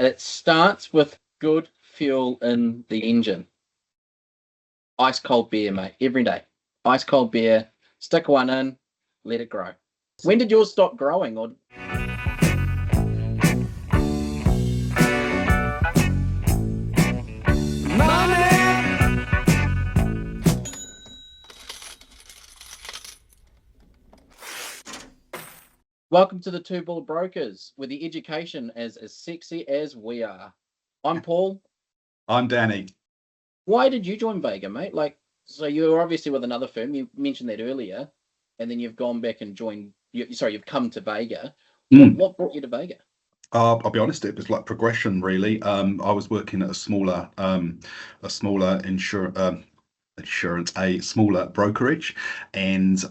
It starts with good fuel in the engine. Ice cold beer, mate, every day. Ice cold beer, stick one in, let it grow. When did yours stop growing? Or welcome to the Two Ball Brokers, where the education is as sexy as we are. I'm Paul. I'm Danny. Why did you join Vega, mate? So you were obviously with another firm. You mentioned that earlier, and then you've gone back and joined. You've come to Vega. What brought you to Vega? I'll be honest, it was like progression, really. I was working at a smaller brokerage, and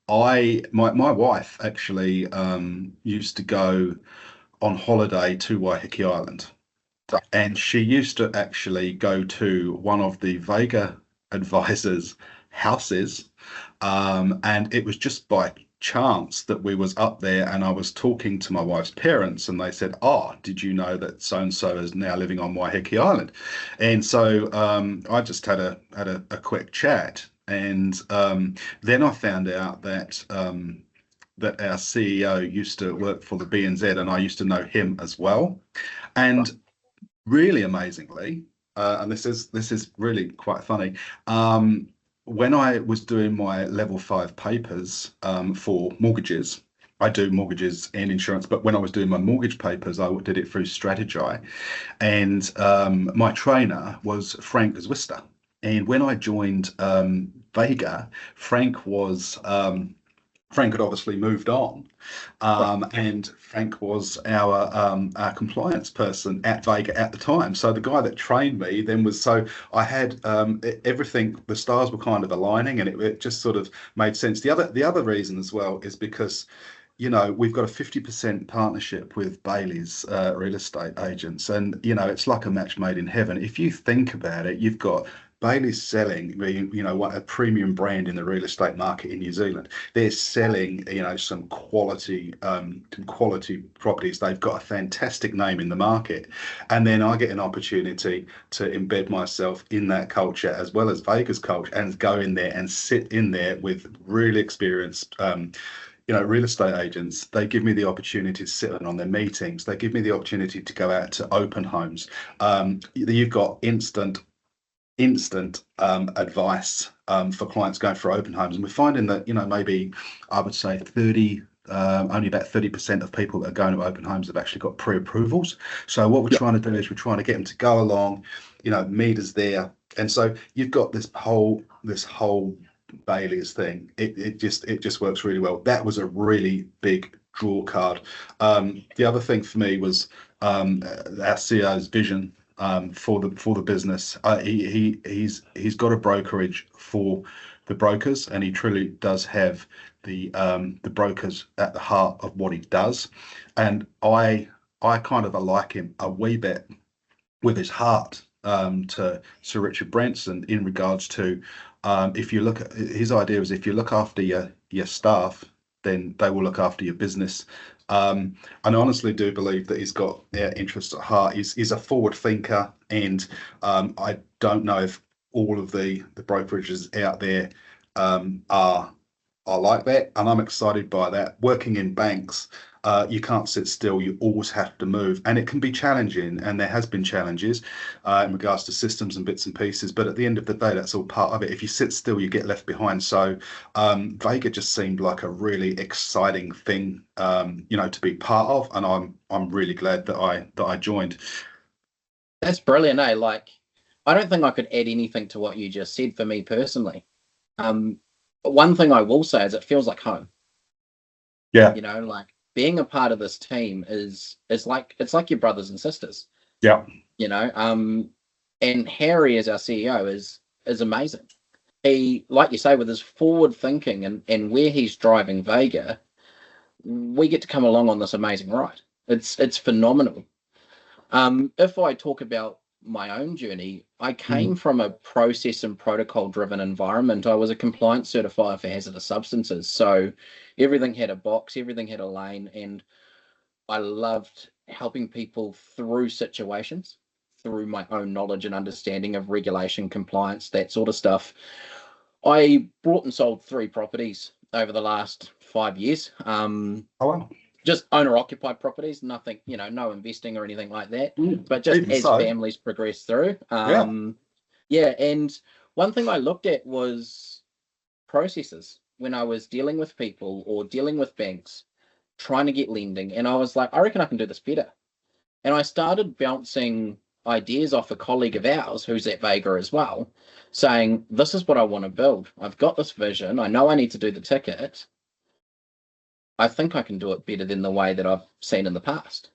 my wife actually used to go on holiday to Waiheke Island, and she used to actually go to one of the Vega advisors' houses, and it was just by chance that we was up there, and I was talking to my wife's parents, and they said, "Oh, did you know that so and so is now living on Waiheke Island?" And so I just had a quick chat, and then I found out that that our CEO used to work for the BNZ, and I used to know him as well. And really amazingly, and this is really quite funny. When I was doing my level 5 papers for mortgages, I do mortgages and insurance, but when I was doing my mortgage papers, I did it through Strategy, and my trainer was Frank Zwister. And when I joined Vega, Frank had obviously moved on, and Frank was our compliance person at Vega at the time. So the guy that trained me then was, so I had everything. The stars were kind of aligning, and it just sort of made sense. The other reason as well is because, we've got a 50% partnership with Bailey's real estate agents, and it's like a match made in heaven. If you think about it, you've got Bailey's selling, what a premium brand in the real estate market in New Zealand. They're selling, some quality properties. They've got a fantastic name in the market, and then I get an opportunity to embed myself in that culture as well as Vega's culture, and go in there and sit in there with really experienced real estate agents. They give me the opportunity to sit in on their meetings. They give me the opportunity to go out to open homes. You've got instant advice for clients going for open homes, and we're finding that maybe I would say only about 30% of people that are going to open homes have actually got pre-approvals. So what we're trying to do is we're trying to get them to go along, meet us there, and so you've got this whole Bailey's thing. It just works really well. That was a really big draw card. The other thing for me was our CEO's vision for the business. He's got a brokerage for the brokers, and he truly does have the brokers at the heart of what he does. And I kind of like him a wee bit with his heart to Sir Richard Branson in regards to if you look at his idea is, if you look after your staff, then they will look after your business. And I honestly do believe that he's got their interests at heart. He's a forward thinker, and I don't know if all of the brokerages out there are like that, and I'm excited by that. Working in banks, you can't sit still. You always have to move, and it can be challenging, and there has been challenges in regards to systems and bits and pieces, but at the end of the day, that's all part of it. If you sit still, you get left behind. So Vega just seemed like a really exciting thing to be part of, and I'm really glad that I joined. That's brilliant, eh? I don't think I could add anything to what you just said for me personally. But one thing I will say is it feels like home. Yeah. Being a part of this team is like, it's like your brothers and sisters. Yeah. And Harry as our CEO is amazing. He, like you say, with his forward thinking and where he's driving Vega, we get to come along on this amazing ride. It's phenomenal. If I talk about my own journey, I came from a process and protocol driven environment. I was a compliance certifier for hazardous substances. So everything had a box, everything had a lane. And I loved helping people through situations, through my own knowledge and understanding of regulation, compliance, that sort of stuff. I bought and sold 3 properties over the last 5 years. Oh wow. Just owner occupied properties, nothing, no investing or anything like that, but just Even as so, families progress through. yeah. Yeah, and one thing I looked at was processes when I was dealing with people or dealing with banks, trying to get lending, and I was like, I reckon I can do this better. And I started bouncing ideas off a colleague of ours who's at Vega as well, saying, this is what I want to build. I've got this vision. I know I need to do the ticket. I think I can do it better than the way that I've seen in the past.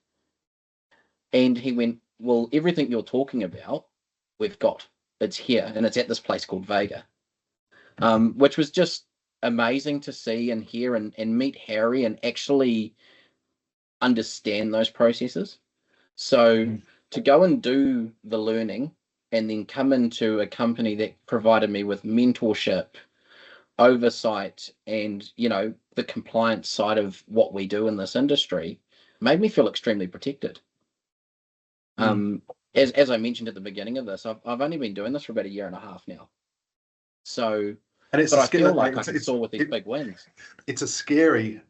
And he went, well, everything you're talking about, we've got. It's here, and it's at this place called Vega, which was just amazing to see and hear and meet Harry and actually understand those processes. So to go and do the learning and then come into a company that provided me with mentorship, oversight, and the compliance side of what we do in this industry made me feel extremely protected. Mm. As I mentioned at the beginning of this, I've only been doing this for about a year and a half now. So, And it's but a I feel skill. like I can soar with these big wins. It's a scary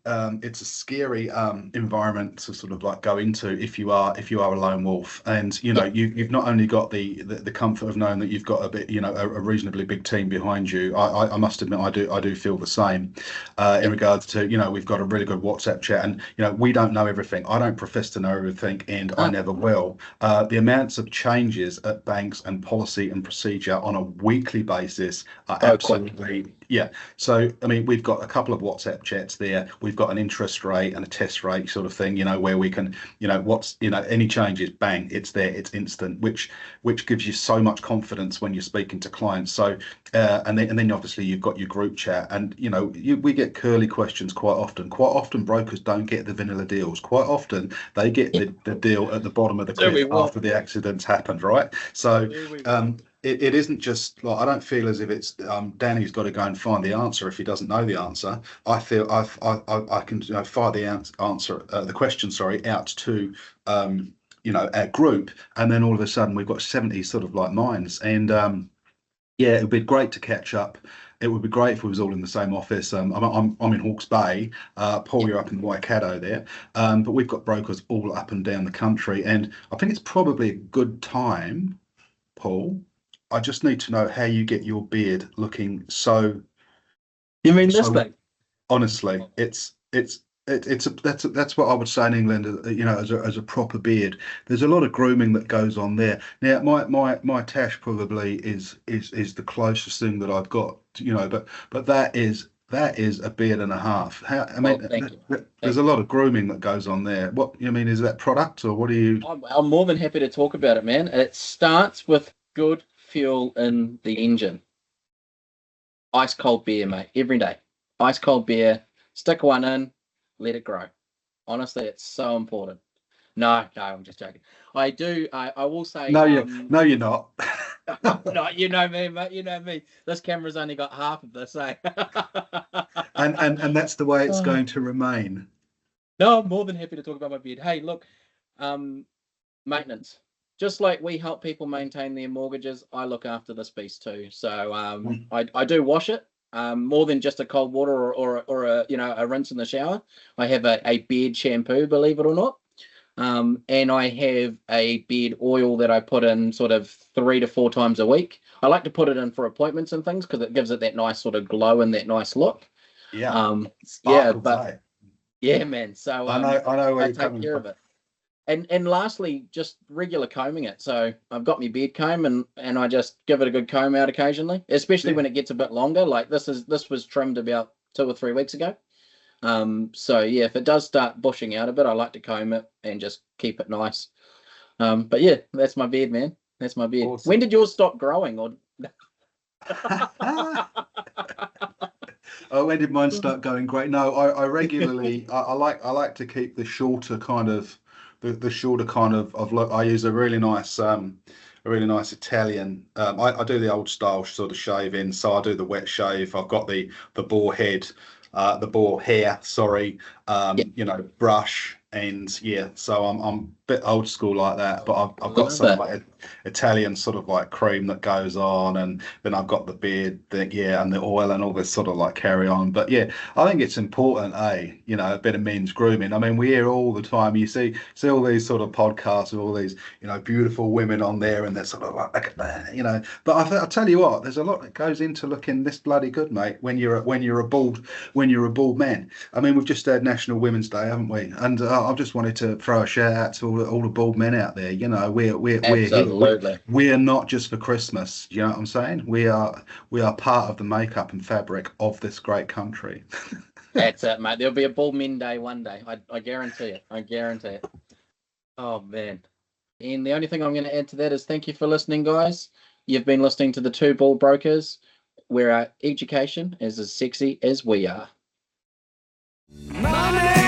environment to sort of like go into if you are a lone wolf, and you've not only got the comfort of knowing that you've got a bit, a reasonably big team behind you. I must admit I do feel the same in regards to we've got a really good WhatsApp chat, and we don't know everything. I don't profess to know everything, and I never will. The amounts of changes at banks and policy and procedure on a weekly basis are absolutely quick. Yeah. So, I mean, we've got a couple of WhatsApp chats there. We've got an interest rate and a test rate sort of thing, where we can, any changes, bang, it's there, it's instant, which gives you so much confidence when you're speaking to clients. So, and then obviously you've got your group chat, and we get curly questions quite often. Quite often brokers don't get the vanilla deals. Quite often they get the deal at the bottom of the cliff after the accident's happened, right? So, it isn't just like, I don't feel as if it's Danny's got to go and find the answer if he doesn't know the answer. I feel I can fire the answer, the question, sorry, out to our group, and then all of a sudden we've got 70 sort of like minds, and yeah, it would be great to catch up. It would be great if we was all in the same office. I'm in Hawke's Bay. Paul, you're up in Waikato there. But we've got brokers all up and down the country, and I think it's probably a good time, Paul. I just need to know how you get your beard looking so. You mean this thing? Honestly, that's what I would say in England. As a proper beard, there's a lot of grooming that goes on there. Now, my tash probably is the closest thing that I've got. But that is a beard and a half. I mean, there's a lot of grooming that goes on there. What you mean, is that product, or what do you? I'm more than happy to talk about it, man. It starts with good fuel in the engine. Ice cold beer, mate, every day. Ice cold beer, stick one in, let it grow. Honestly, it's so important. No, I'm just joking. I do. I will say. No, you're not. No, you know me, mate. You know me. This camera's only got half of this, eh? and that's the way it's going to remain. No, I'm more than happy to talk about my beard. Hey, look, maintenance. Just like we help people maintain their mortgages, I look after this beast too. So I do wash it. More than just a cold water or a rinse in the shower. I have a beard shampoo, believe it or not. And I have a beard oil that I put in sort of 3 to 4 times a week. I like to put it in for appointments and things because it gives it that nice sort of glow and that nice look. Yeah. Yeah, man. So I know where I you're take coming care from. of it. And lastly, just regular combing it. So I've got my beard comb and I just give it a good comb out occasionally, especially when it gets a bit longer. Like this was trimmed about 2 or 3 weeks ago. So yeah, if it does start bushing out a bit, I like to comb it and just keep it nice. But yeah, that's my beard, man. That's my beard. Awesome. When did yours stop growing? Or when did mine start going great? No, I regularly I like to keep the shorter kind of the shorter kind of look. I use a really nice Italian. I do the old style sort of shave in, so I do the wet shave. I've got the boar head, the boar hair, sorry, brush, And yeah, so I'm a bit old school like that, but I've got Love some it. like Italian sort of like cream that goes on, and then I've got the beard, yeah, and the oil and all this sort of like carry on. But yeah, I think it's important, a bit of men's grooming. I mean, we hear all the time. You see all these sort of podcasts with all these beautiful women on there, and they're sort of like, look at that. But I'll tell you what, there's a lot that goes into looking this bloody good, mate. When you're a bald man. I mean, we've just had National Women's Day, haven't we? And I've just wanted to throw a shout out to all the bald men out there. We're here. Absolutely. We're not just for Christmas. You know what I'm saying? We are part of the makeup and fabric of this great country. That's it, mate. There'll be a bald men day one day. I guarantee it. I guarantee it. Oh, man. And the only thing I'm going to add to that is thank you for listening, guys. You've been listening to the Two Ball Brokers, where our education is as sexy as we are. Money!